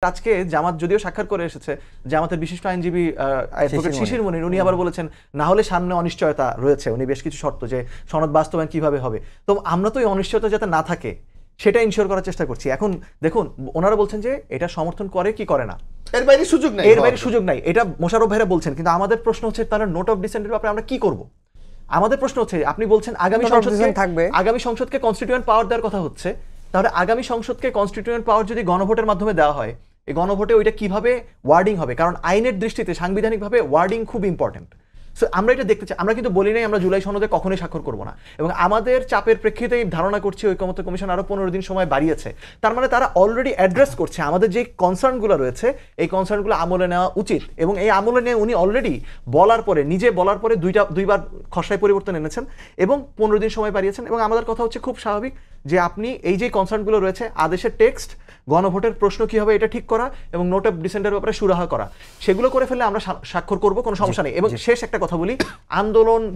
আজকে জামাত যদিও স্বাক্ষর করে এসেছে, জামাতের বিশিষ্ট আইনজীবী অ্যাডভোকেট শিশির মনির উনি আবার বলেছেন না হলে সামনে অনিশ্চয়তা রয়েছে, উনি বেশ কিছু শর্ত যে সনদ বাস্তবায়ন কিভাবে হবে। তো আমরা তো এই অনিশ্চয়তা যাতে না থাকে সেটা ইনশিওর করার চেষ্টা করছি। এখন দেখুন ওনারা বলছেন যে এটা সমর্থন করে কি করে না, এর বাইরে সুযোগ নাই, এর বাইরে সুযোগ নাই, এটা মোশাররফ ভাইরা বলছেন। কিন্তু আমাদের প্রশ্ন হচ্ছে তাহলে নোট অফ ডিসেন্টের ব্যাপারে আমরা কি করব? আমাদের প্রশ্ন হচ্ছে আপনি বলছেন আগামী সংসদকে কনস্টিটিউয়েন্ট পাওয়ার দেওয়ার কথা হচ্ছে, তাহলে আগামী সংসদকে কনস্টিটিউয়েন্ট পাওয়ার যদি গণভোটের মাধ্যমে দেওয়া হয়, এই গণভোটে ওইটা কিভাবে ওয়ার্ডিং হবে? কারণ আইনের দৃষ্টিতে সাংবিধানিকভাবে ওয়ার্ডিং খুব ইম্পর্টেন্ট। সো আমরা এটা দেখতে চাই। আমরা কিন্তু বলি নাই আমরা জুলাই সনদে কখনোই স্বাক্ষর করব না, এবং আমাদের চাপের প্রেক্ষিতেই ধারণা করছি ঐকমত্য কমিশন আরো 15 দিন সময় বাড়িয়েছে। তার মানে তারা অলরেডি অ্যাড্রেস করছে আমাদের যে কনসার্নগুলো রয়েছে, এই কনসার্নগুলো আমলে নেওয়া উচিত। এবং এই আমলে নিয়ে উনি অলরেডি নিজে বলার পরে দুইবার খসড়ায় পরিবর্তন এনেছেন এবং 15 দিন সময় বাড়িয়েছেন। এবং আমাদের কথা হচ্ছে খুব স্বাভাবিক যে আপনি এই যে কনসার্নগুলো রয়েছে, আদেশের টেক্সট, গণভোটের প্রশ্ন কি হবে এটা ঠিক করা, এবং নোট অফ ডিসেন্টের ব্যাপারে সুরাহা করা, সেগুলো করে ফেললে আমরা স্বাক্ষর করব, কোনো সমস্যা নেই। এবং শেষ একটা কথা বলি,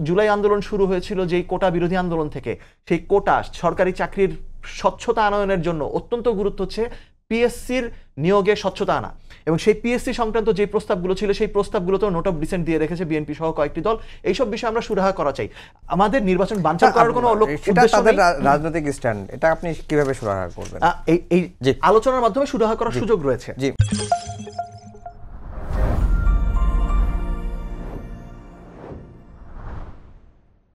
জুলাই আন্দোলন শুরু হয়েছিল যেই কোটা বিরোধী আন্দোলন থেকে। সেই কোটা সরকারি চাকরির স্বচ্ছতা আনয়নের জন্য অত্যন্ত গুরুত্ব হচ্ছে পিএসসির নিয়োগে স্বচ্ছতা আনা, এবং সেই পিএসসি সংক্রান্ত যে প্রস্তাবগুলো ছিল সেই প্রস্তাবগুলোতেও নোট অফ ডিসেন্ট দিয়ে রেখেছে বিএনপি সহ কয়েকটি দল। এইসব বিষয়ে আমরা সুরাহা করা চাই। আমাদের নির্বাচন বানচাল করার কোনো উদ্দেশ্য নেই। রাজনৈতিক স্ট্যান্ড, এটা আপনি কিভাবে সুরাহা করবেন? এই আলোচনার মাধ্যমে সুরাহা করার সুযোগ রয়েছে। জি।